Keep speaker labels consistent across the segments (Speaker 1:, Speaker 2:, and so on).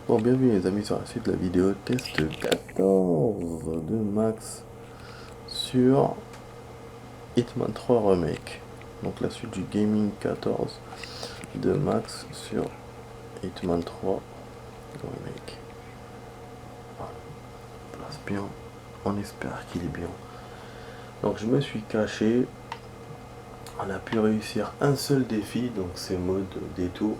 Speaker 1: Bon, bienvenue les amis sur la suite de la vidéo test 14 de Max sur Hitman 3 Remake. Donc la suite du Gaming 14 de Max sur Hitman 3 Remake. Voilà, on place bien, on espère qu'il est bien. Donc je me suis caché, on a pu réussir un seul défi, donc c'est mode détour.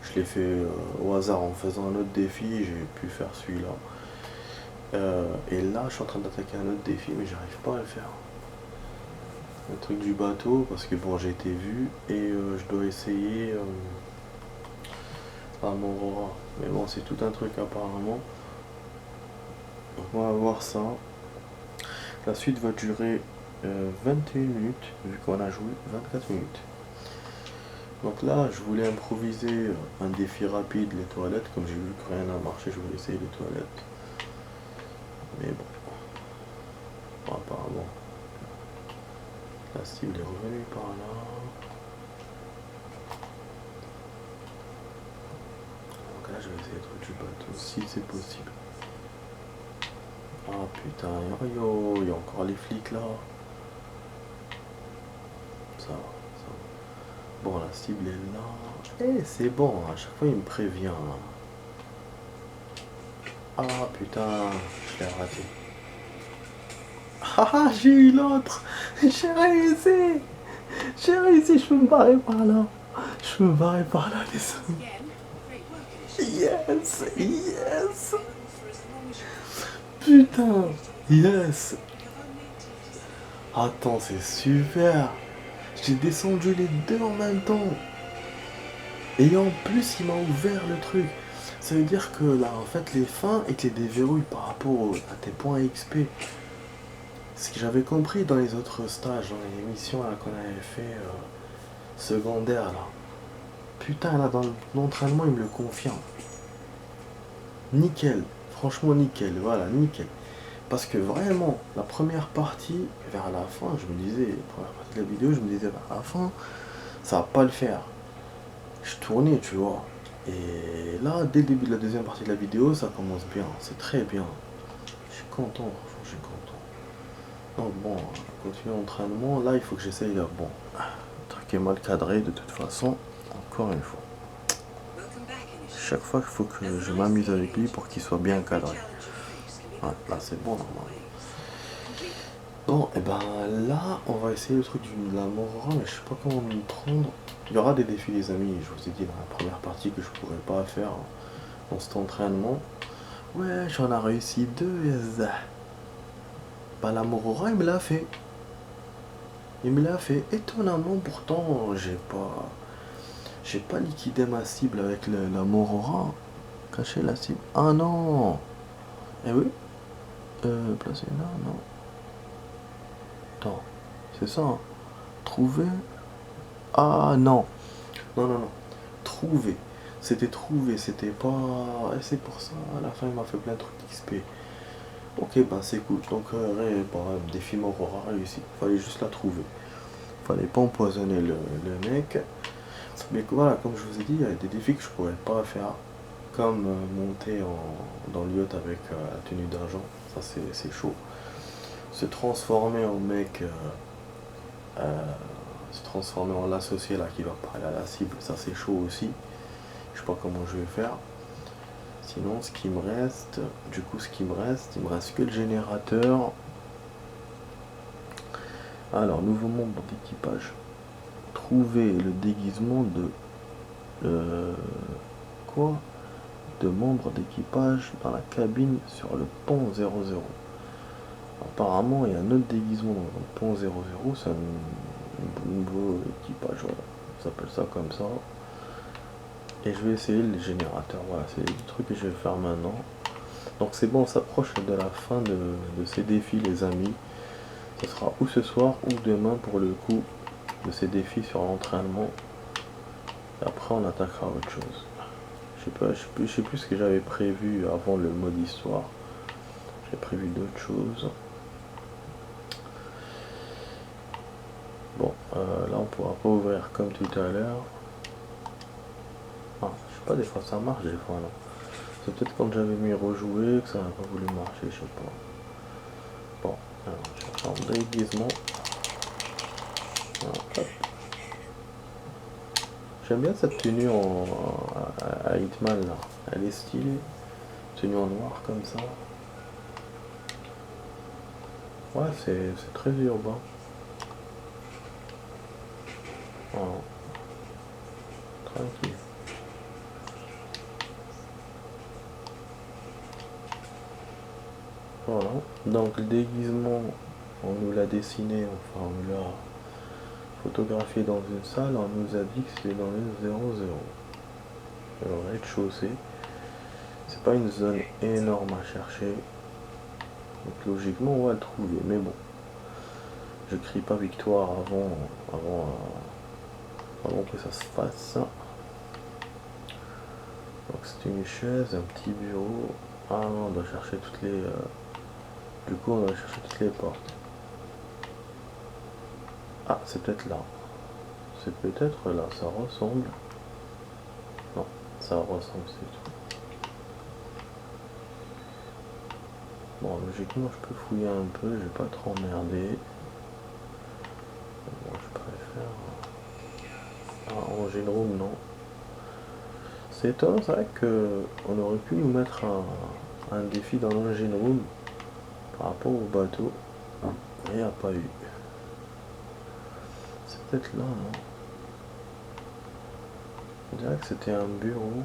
Speaker 1: Je l'ai fait au hasard en faisant un autre défi, j'ai pu faire celui-là. Et là, je suis en train d'attaquer un autre défi, mais j'arrive pas à le faire. Le truc du bateau, parce que bon, j'ai été vu et je dois essayer à Morora. Mais bon, c'est tout un truc apparemment. Donc, on va voir ça. La suite va durer 21 minutes, vu qu'on a joué 24 minutes. Donc là, je voulais improviser un défi rapide, les toilettes. Comme j'ai vu que rien n'a marché, je voulais essayer les toilettes. Mais bon, apparemment, la cible est revenue par là. Donc là, je vais essayer le truc du bateau, si c'est possible. Ah putain, yo, il y a encore les flics là. Ça va, ça va. Bon, la cible est là. Eh, c'est bon, à chaque fois il me prévient. Ah putain, je l'ai raté. Ah, j'ai eu l'autre. J'ai réussi. J'ai réussi, je peux me barrer par là. Je peux me barrer par là, les amis. Yes, yes. Putain, yes. Attends, c'est super. J'ai descendu les deux en même temps. Et en plus, il m'a ouvert le truc. Ça veut dire que là, en fait, les fins étaient des verrouilles par rapport à tes points XP. Ce que j'avais compris dans les autres stages, dans les missions qu'on avait fait secondaires là. Putain, là, dans l'entraînement, il me le confirme. Nickel. Franchement, nickel. Voilà, nickel. Parce que vraiment, la première partie, vers la fin, je me disais, la première partie de la vidéo, je me disais, vers la fin, ça va pas le faire. Je tournais, tu vois. Et là, dès le début de la deuxième partie de la vidéo, ça commence bien. C'est très bien. Je suis content, franchement, je suis content. Donc bon, continuer l'entraînement. Là, il faut que j'essaye là. Bon, le truc est mal cadré de toute façon. Encore une fois. Chaque fois, il faut que je m'amuse avec lui pour qu'il soit bien cadré. Ouais, là, c'est bon, normalement. Bon, et ben là, on va essayer le truc de la Morora, mais je sais pas comment m'y prendre. Il y aura des défis, les amis. Je vous ai dit dans la première partie que je pourrais pas faire dans cet entraînement. Ouais, j'en ai réussi deux. Yes. Bah, la Morora, il me l'a fait. Il me l'a fait. Étonnamment, pourtant, j'ai pas liquidé ma cible avec la Morora. Caché la cible. Ah non. Eh oui. Placé là, non. Attends. C'est ça. Hein. Trouver. Ah non. Non, non, non. Trouver. C'était trouvé, c'était pas. Et c'est pour ça, à la fin, il m'a fait plein de trucs XP. Ok, bah c'est cool. Donc, bah, défi Morora réussi. Fallait juste la trouver. Fallait pas empoisonner le mec. Mais voilà, comme je vous ai dit, il y a des défis que je pourrais pas faire. Comme monter dans le yacht avec la tenue d'agent. Ça, c'est chaud. Se transformer en mec. Euh, Se transformer en l'associé là qui va parler à la cible. Ça, c'est chaud aussi. Je sais pas comment je vais faire. Sinon, ce qui me reste, il me reste que le générateur. Alors, nouveau membre d'équipage. Trouver le déguisement de quoi de membre d'équipage dans la cabine sur le pont 00. Apparemment, il y a un autre déguisement dans le pont 00. C'est un nouveau équipage. Voilà. On s'appelle ça comme ça. Et je vais essayer le générateur. Voilà, c'est le truc que je vais faire maintenant. Donc c'est bon, on s'approche de la fin de ces défis, les amis. Ce sera ou ce soir ou demain pour le coup de ces défis sur l'entraînement. Et après on attaquera autre chose. Je sais plus ce que j'avais prévu avant le mode histoire. J'ai prévu d'autres choses. Bon, là on pourra pas ouvrir comme tout à l'heure. Ah, je sais pas, des fois ça marche, des fois non. C'est peut-être quand j'avais mis rejouer que ça n'a pas voulu marcher, je sais pas. Bon, alors je cherche un déguisement. Alors, hop. J'aime bien cette tenue à Hitman là. Elle est stylée. Tenue en noir comme ça. Ouais, c'est très urbain. Voilà. Tranquille. Voilà. Donc le déguisement, on nous l'a dessiné, enfin on nous l'a photographié dans une salle, on nous a dit que c'était dans le 00. Alors rez-de-chaussée. C'est pas une zone énorme à chercher. Donc logiquement on va le trouver. Mais bon. Je crie pas victoire avant que ça se fasse. Donc c'est une chaise, un petit bureau. Ah non, on doit chercher toutes les. Du coup on doit chercher toutes les portes. Ah, c'est peut-être là. C'est peut-être là, ça ressemble. Non, ça ressemble, c'est tout. Bon, logiquement, je peux fouiller un peu, je vais pas trop emmerder. Bon, je préfère. Ah, engine room, non. C'est étonnant, c'est vrai qu'on aurait pu nous mettre un défi dans l'engine room par rapport au bateau. Mais il n'y a pas eu. C'est peut-être là, non? On dirait que c'était un bureau.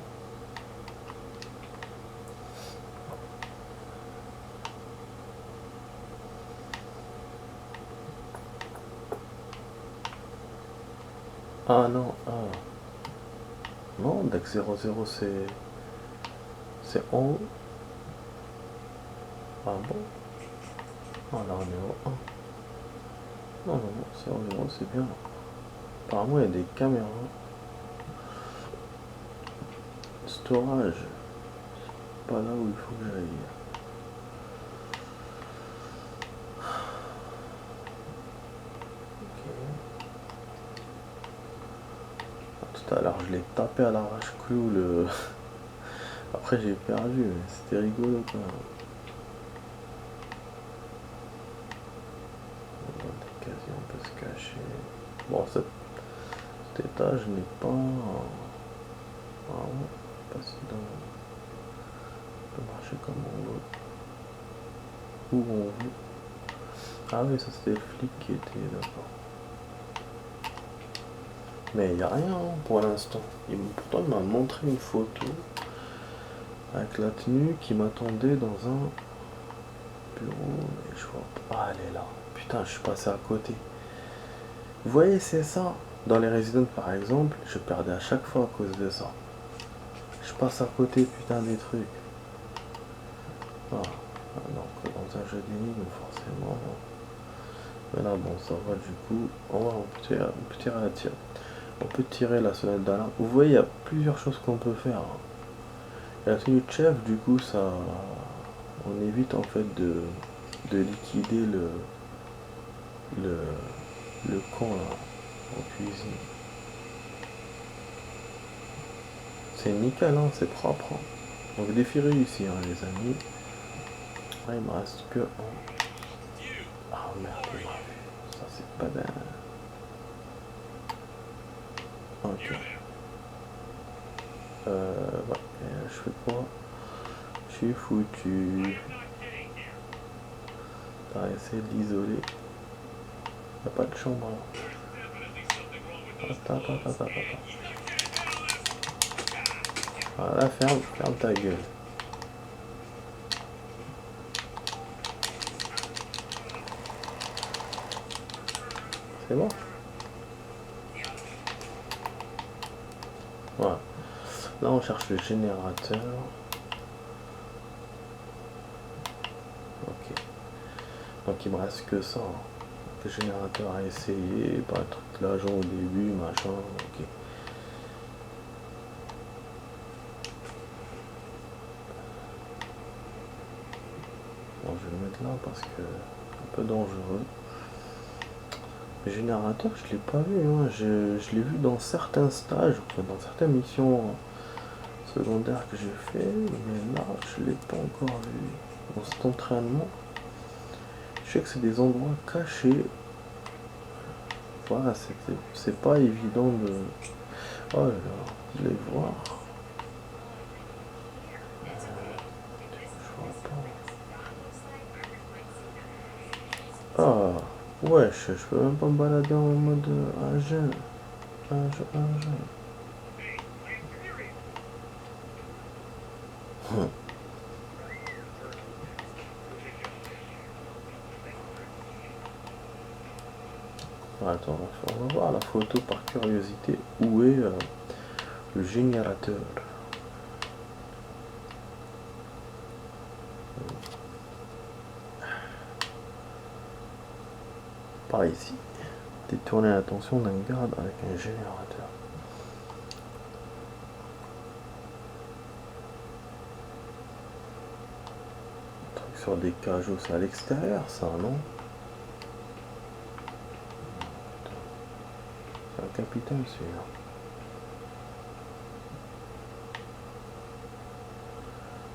Speaker 1: Ah non, ah. Non, deck 00 c'est en haut. Ah bon? Ah là on est au 1. Non, non, non, 00 c'est bien. Apparemment il y a des caméras. Storage. C'est pas là où il faut que j'aille. Tout à l'heure je l'ai tapé à l'arrache-clou le. Après j'ai perdu, mais c'était rigolo quand même. Dans des casiers on peut se cacher. Bon cet étage n'est pas. Ah ouais, pas si dans. On peut marcher comme on veut. Où on veut. Ah oui, ça c'était le flic qui était là-bas. Mais il n'y a rien pour l'instant. Pourtant il m'a montré une photo avec la tenue qui m'attendait dans un bureau. Et je vois pas. Ah, elle est là. Putain, je suis passé à côté. Vous voyez, c'est ça. Dans les Resident par exemple, je perdais à chaque fois à cause de ça. Je passe à côté, putain, des trucs. Ah. Donc dans un jeu d'énigmes, forcément. Mais là, bon, ça va du coup. On peut tirer la tire. On peut tirer la sonnette d'alarme. Vous voyez, il y a plusieurs choses qu'on peut faire. Et la tenue de chef, du coup, ça. On évite en fait de liquider le camp là, en cuisine. C'est nickel, hein, c'est propre. Hein. Donc défi réussi, hein, les amis. Ah, il me reste que un. Ah merde, il m'a vu. Ça c'est pas bien. Ok. Ouais. Et je fais quoi? Je suis foutu. T'as essayé de l'isoler. Y'a pas de chambre là. Attends. Voilà, ferme ta gueule. C'est bon? Voilà. Là on cherche le générateur. Ok. Donc il me reste que ça. Hein. Le générateur à essayer, pas un truc l'agent au début, machin, ok. Bon, je vais le mettre là parce que c'est un peu dangereux. Le générateur, je l'ai pas vu, hein. Je l'ai vu dans certains stages, enfin, dans certaines missions secondaire que j'ai fait, mais là, je l'ai pas encore vu. Dans cet entraînement, je sais que c'est des endroits cachés. Voilà, c'est pas évident de... Oh là là, de les voir. Je vois pas. Ah, ouais, je peux même pas me balader en mode un jeune. Un jeune. Attends, on va voir la photo par curiosité. Où est le générateur? Par ici. Détourner l'attention d'un garde avec un générateur. Un truc sur des cajots, c'est à l'extérieur ça, non? C'est un capitaine celui-là.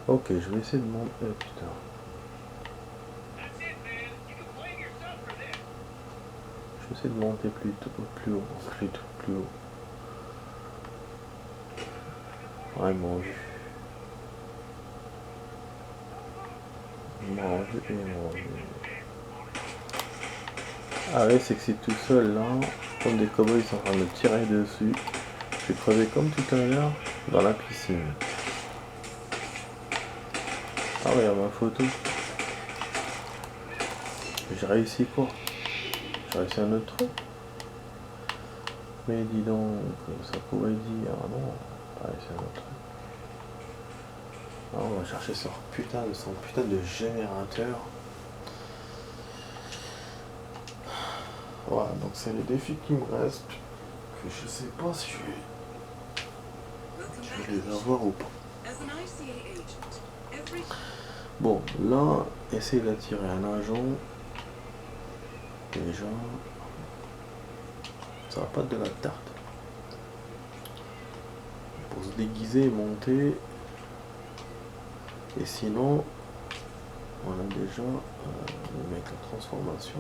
Speaker 1: Ok, je vais essayer de monter. Putain. Je vais essayer de monter plus haut. Ouais, ils m'ont vu. Ils m'ont vu. Ah ouais, c'est que c'est tout seul là. Comme des cowboys sont en train de me tirer dessus. Je vais crever comme tout à l'heure dans la piscine. Ah ouais, ma photo. J'ai réussi quoi? J'ai réussi un autre truc. Mais dis donc, ça pourrait dire, ah non, ah, c'est un autre truc. Ah, on va chercher son putain de générateur. Voilà, donc c'est les défis qui me restent. Que je sais pas si je vais les avoir ou pas. Bon, là, essayer d'attirer un agent. Déjà, ça va pas être de la tarte. Pour se déguiser et monter. Et sinon, on a déjà le mec la transformation.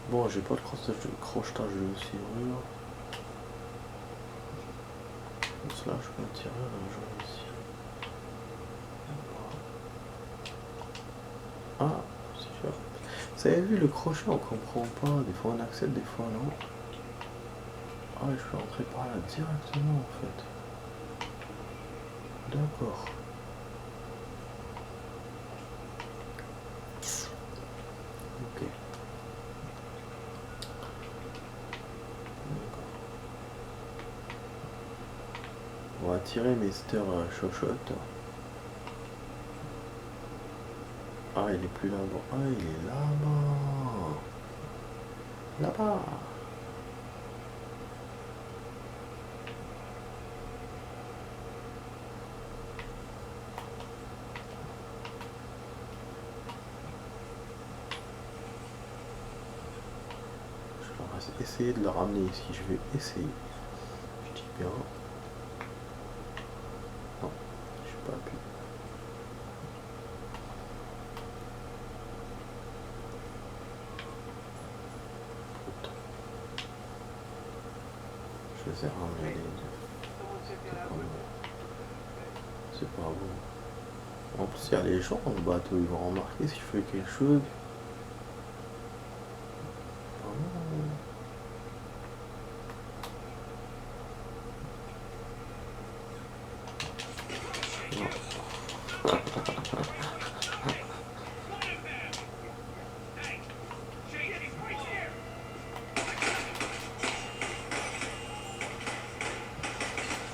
Speaker 1: Bon, j'ai pas de crochetage de serrure. Cela, je peux tirer un jour ici. Ah, c'est sûr. Vous avez vu le crochet, on comprend pas. Des fois on accepte, des fois non. Ah, je peux rentrer par là directement en fait. D'accord. Ok. On va tirer Mister Chochotte. Ah, il est plus là-bas. Ah, il est là-bas. Là-bas. Je vais essayer de le ramener ici. Je vais essayer. Je dis bien. Non, je suis pas appuyé. Je les ai ramenés les deux. C'est pas bon. En plus, il y a les gens dans le bateau. Ils vont remarquer si je fais quelque chose.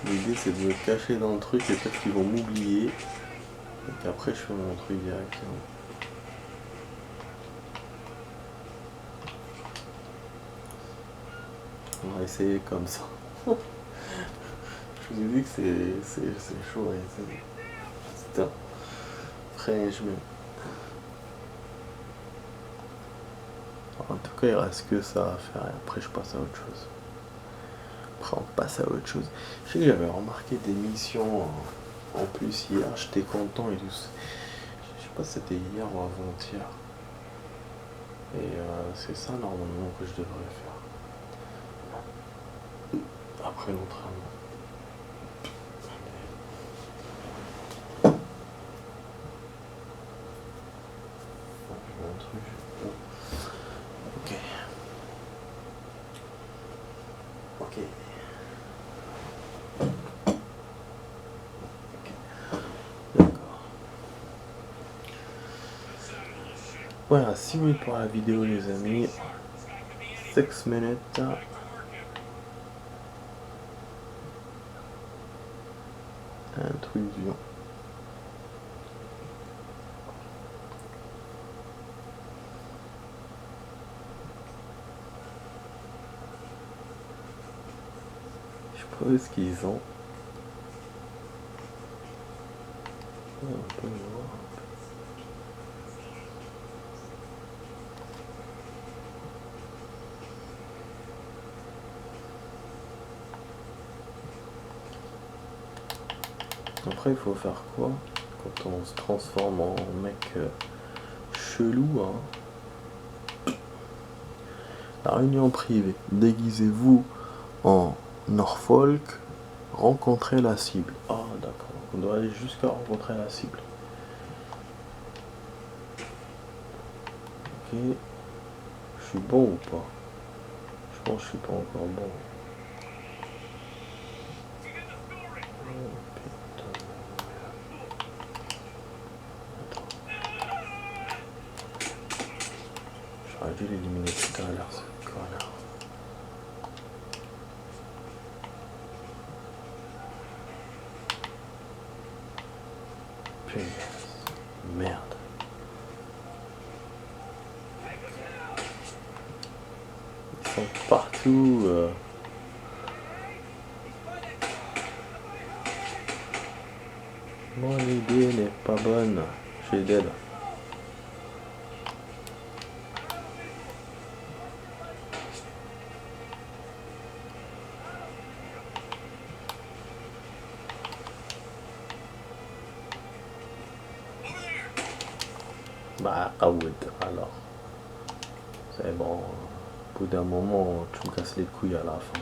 Speaker 1: L'idée c'est de me cacher dans le truc et peut-être qu'ils vont m'oublier. Et qu'après je fais mon truc directement. On va essayer comme ça. Je vous ai dit que c'est chaud à essayer. Putain. Franchement. En tout cas il reste que ça à faire et après je passe à autre chose. après on passe à autre chose. Je sais que j'avais remarqué des missions en plus hier, j'étais content et tout. Je sais pas si c'était hier ou avant-hier. Et c'est ça normalement que je devrais faire. Après l'entraînement. Un truc. Ok. Ok. D'accord. Voilà, 6 minutes pour la vidéo les amis. 6 minutes. Intrusion. Je sais pas où est-ce qu'ils ont. On peut le voir. Après, il faut faire quoi quand on se transforme en mec chelou, hein. La réunion privée. Déguisez-vous en Norfolk. Rencontrer la cible. Ah, d'accord. On doit aller jusqu'à rencontrer la cible. Ok. Je suis bon ou pas? Je pense que je suis pas encore bon. J'aurais dû l'éliminer tout à l'heure, ce connard. Punaise. Merde. Ils sont partout. Mon idée n'est pas bonne. Je suis dead. Bah, Aoud, alors. C'est bon. Au bout d'un moment, tu me casses les couilles à la fin.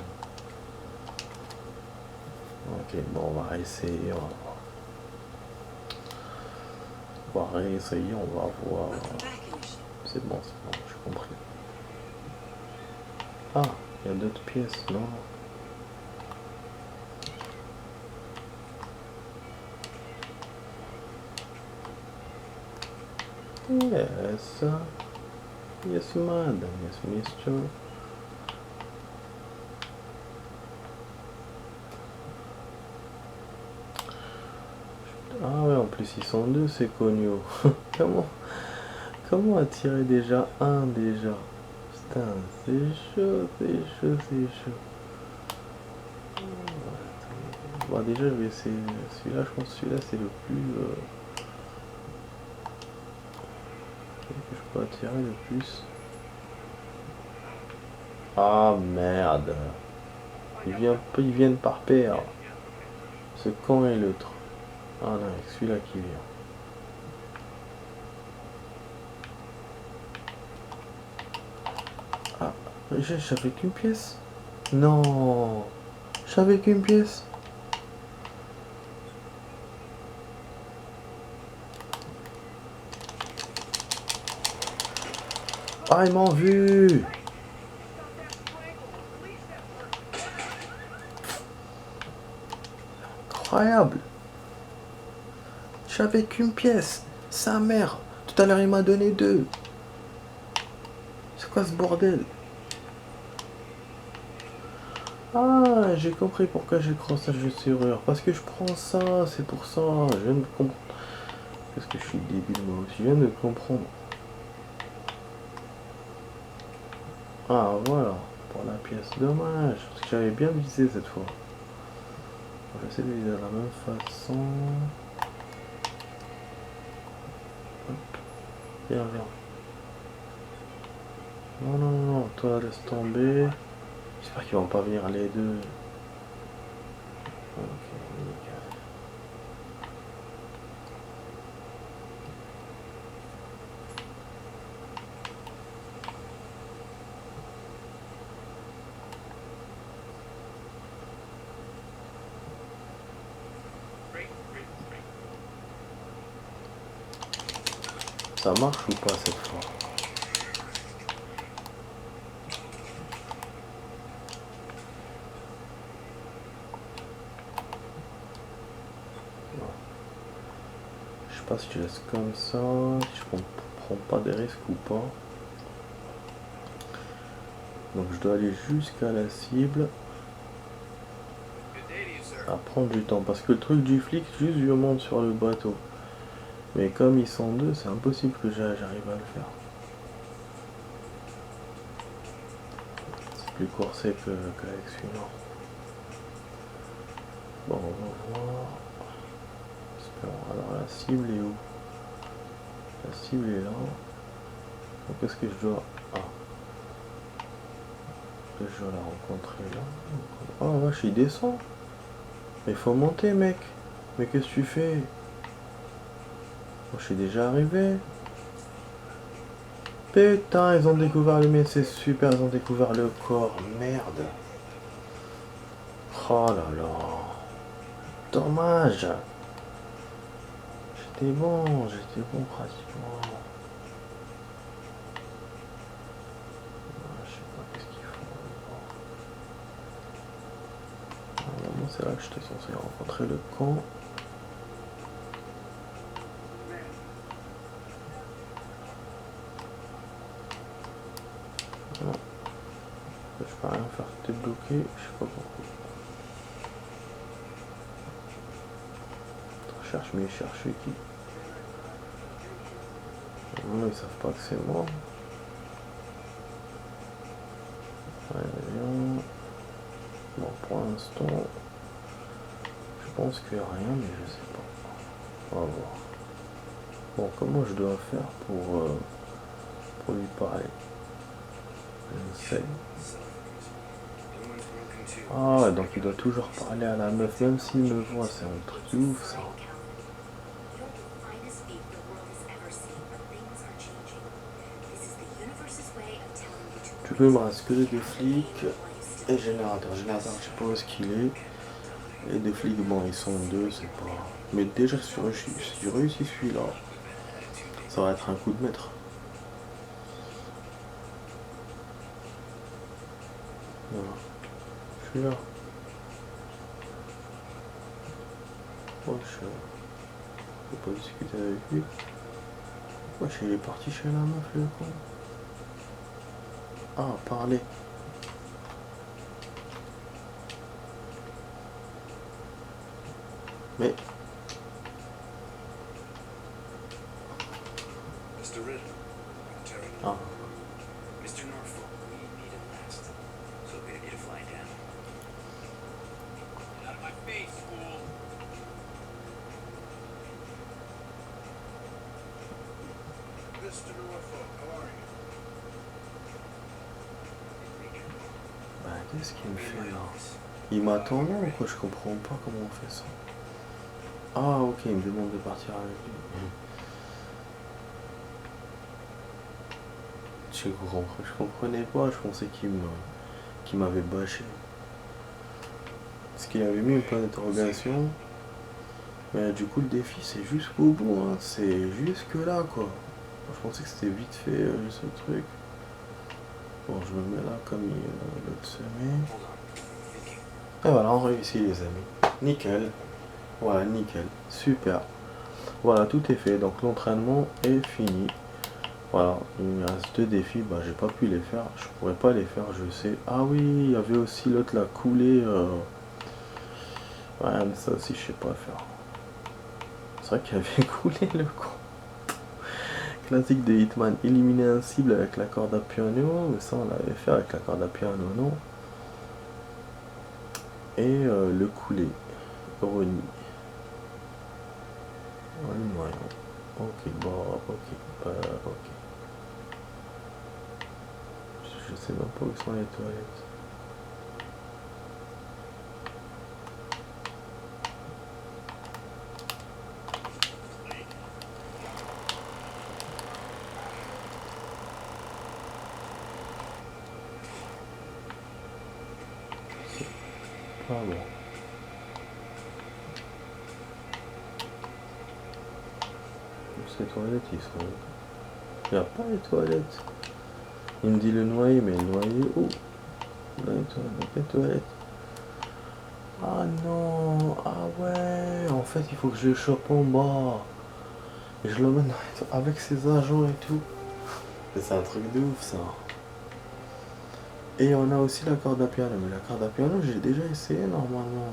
Speaker 1: Ok, bon, on va réessayer. On va réessayer, on va voir. C'est bon, j'ai compris. Ah, il y a d'autres pièces, non? Yes. Yes, madam. Yes, mister. Ah ouais, en plus ils sont deux, ces cognos. Comment attirer déjà un déjà? Putain, c'est chaud, c'est chaud, c'est chaud. Bon, déjà, je vais essayer celui-là. Je pense que celui-là, c'est le plus. Que je peux attirer le plus. Ah merde. Ils viennent par paire. Ce camp et l'autre. Ah non, avec celui-là qui vient. Ah, j'avais qu'une pièce. Non. J'avais qu'une pièce. Ah, ils m'ont vu. Incroyable. J'avais qu'une pièce. Sa mère. Tout à l'heure, il m'a donné deux. C'est quoi ce bordel? Ah, j'ai compris pourquoi j'ai crossage de serrure. Parce que je prends ça, c'est pour ça. Je viens de comprendre. Qu'est-ce que je suis débile moi aussi. Je viens de comprendre. Ah, voilà. Pour la pièce. Dommage. Parce que j'avais bien visé cette fois. Je vais essayer de viser de la même façon. Hop. Viens, viens. Non, non, non, non. Toi, laisse tomber. J'espère qu'ils vont pas venir les deux. Ça marche ou pas cette fois? Je sais pas si je laisse comme ça, si je prends pas des risques ou pas. Donc je dois aller jusqu'à la cible. À prendre du temps. Parce que le truc du flic, juste je monte sur le bateau. Mais comme ils sont deux, c'est impossible que j'arrive à le faire. C'est plus coursé qu'avec celui-là. Bon, on va voir. Alors la cible est où? La cible est là. Donc est-ce que je dois... Ah. Je dois la rencontrer là. Oh vache, il descend. Mais faut monter mec. Mais qu'est-ce que tu fais? Moi je suis déjà arrivé. Putain, ils ont découvert le mec, c'est super, ils ont découvert le corps. Merde. Oh là là. Dommage. J'étais bon pratiquement. Je sais pas qu'est-ce qu'il faut. Normalement c'est là que j'étais censé rencontrer le camp. Non. Je peux rien faire, tout est bloqué, je sais pas pourquoi. Cherche mais cherche qui? Non, ils savent pas que c'est moi. Bien. Bon, pour l'instant, je pense qu'il n'y a rien, mais je sais pas. On va voir. Bon, comment je dois faire pour lui parler? Je sais. Ah ouais, donc il doit toujours parler à la meuf, même s'il me voit, c'est un truc de ouf ça. Tu peux me rasculer des flics et générateur. Générateur, je sais pas où est-ce qu'il est. Et des flics, bon, ils sont deux, c'est pas... Mais déjà, si je réussis celui-là, ça va être un coup de maître. Voilà. Je suis là. Wesh, je peux pas discuter avec lui. Wesh, il est parti chez la meuf, le con. Ah, parler. Mais... Ah. Bah, qu'est-ce qu'il me fait là? Il m'attend là ou quoi? Je comprends pas comment on fait ça. Ah, ok, il me demande de partir avec lui. Je comprenais pas, je pensais qu'il m'avait bâché. Parce qu'il avait mis une point d'interrogation. Mais du coup, le défi, c'est jusqu'au bout, hein. C'est jusque là, quoi. Je pensais que c'était vite fait, ce truc. Bon, je me mets là comme l'autre semé. Et voilà, on réussit, les amis. Nickel. Voilà, nickel. Super. Voilà, tout est fait. Donc, l'entraînement est fini. Voilà, il me reste deux défis. Bah, j'ai pas pu les faire. Je pourrais pas les faire, je sais. Ah oui, il y avait aussi l'autre, la coulée. Ouais, mais ça aussi, je sais pas faire. C'est vrai qu'il avait coulé le con. Classique de Hitman, éliminer un cible avec la corde à piano, mais ça on l'avait fait avec la corde à piano, non? Et le couler, Ronnie. Ok, bon, ok, ok. Je sais même pas où sont les toilettes. Ah bon. Ces toilettes, ils sont... Il n'y a pas les toilettes. Il me dit le noyer, mais le noyer, où? Dans les toilettes. Ah non, ah ouais, en fait il faut que je le chope en bas. Et je l'emmène avec ses agents et tout. Et c'est un truc de ouf ça. Et on a aussi la corde à piano. Mais la corde à piano, j'ai déjà essayé normalement.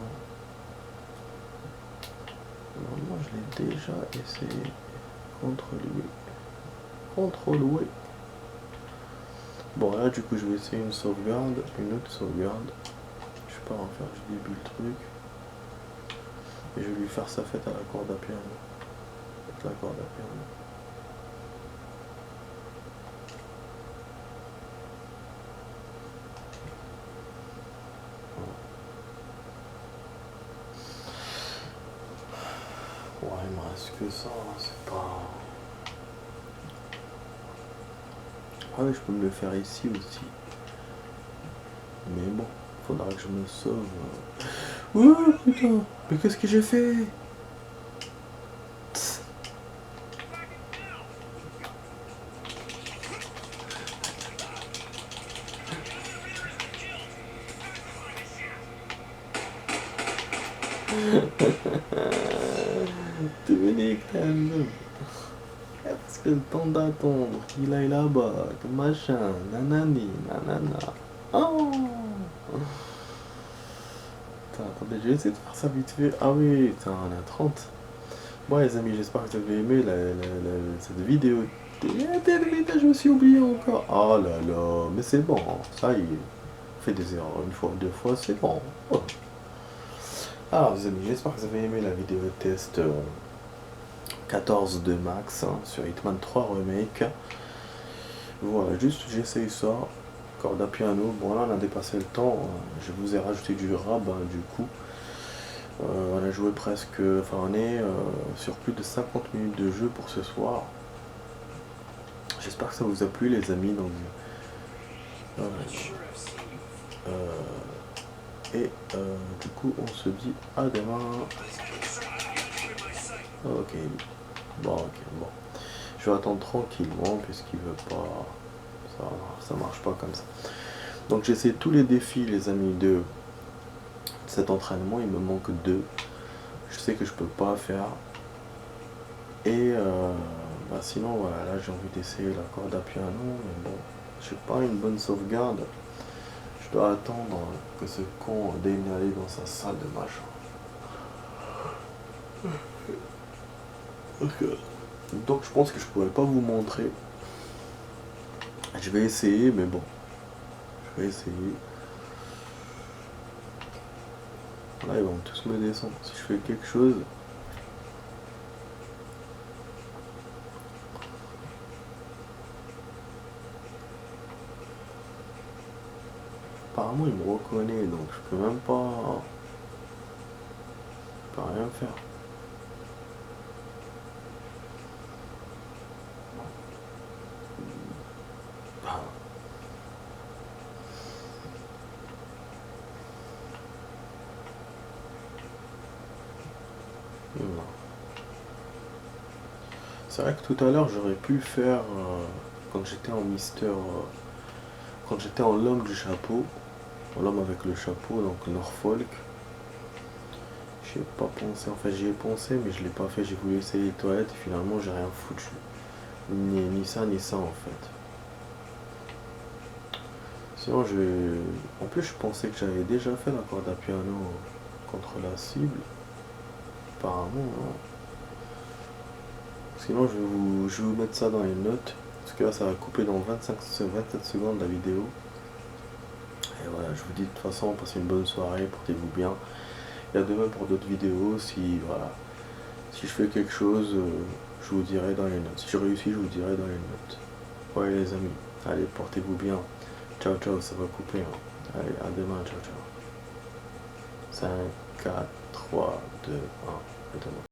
Speaker 1: Normalement, je l'ai déjà essayé. Contrôler. Contrôler. Bon, là, du coup, je vais essayer une sauvegarde. Une autre sauvegarde. Je sais pas en faire, je débute le truc. Et je vais lui faire sa fête à la corde à piano. Avec la corde à piano. Ouais, il me reste que ça, c'est pas... Ah oui, je peux me le faire ici aussi. Mais bon, faudra que je me sauve. Oh putain, mais qu'est-ce que j'ai fait? Dominique, t'es un homme. Parce que le temps d'attendre qu'il aille là-bas, que machin, nanani, nanana. Oh! Attends, attendez, je vais essayer de faire ça vite fait. Ah oui, putain, on est à 30. Bon les amis, j'espère que vous avez aimé cette vidéo. Je me suis oublié encore. Oh là là, mais c'est bon, ça y est. On fait des erreurs une fois, deux fois, c'est bon. Oh. Alors les amis, j'espère que vous avez aimé la vidéo test 14 de Max hein, sur Hitman 3 Remake. Voilà, juste j'essaye ça. Corde à piano. Bon là on a dépassé le temps. Je vous ai rajouté du rab hein, du coup. On a joué presque, enfin on est sur plus de 50 minutes de jeu pour ce soir. J'espère que ça vous a plu les amis. Donc, du coup on se dit à demain. Ok, bon ok, bon. Je vais attendre tranquillement puisqu'il veut pas, ça marche pas comme ça. Donc j'essaie tous les défis les amis de cet entraînement, il me manque 2. Je sais que je peux pas faire. Et bah sinon voilà, là j'ai envie d'essayer la corde à piano, mais bon, j'ai pas une bonne sauvegarde. Je dois attendre que ce con daigne aller dans sa salle de machin. Donc je pense que je pourrais pas vous montrer. Je vais essayer, mais bon. Je vais essayer. Là ils vont tous me descendre. Si je fais quelque chose. Apparemment il me reconnaît, donc je peux même pas. Je peux rien faire. Non. C'est vrai que tout à l'heure j'aurais pu le faire quand j'étais en Mister. Quand j'étais en l'homme du chapeau. L'homme avec le chapeau, donc Norfolk. J'y ai pas pensé, enfin j'y ai pensé mais je l'ai pas fait, j'ai voulu essayer les toilettes et finalement j'ai rien foutu. Ni ça ni ça en fait. Sinon en plus je pensais que j'avais déjà fait la corde à piano contre la cible. Apparemment non. Sinon je vais vous mettre ça dans les notes. Parce que là ça va couper dans 27 secondes la vidéo. Et voilà, je vous dis de toute façon, passez une bonne soirée, portez-vous bien. Et à demain pour d'autres vidéos, si je fais quelque chose, je vous dirai dans les notes. Si je réussis, je vous dirai dans les notes. Ouais les amis, allez, portez-vous bien. Ciao ciao, ça va couper. Hein. Allez, à demain, ciao ciao. 5, 4, 3, 2, 1, à demain.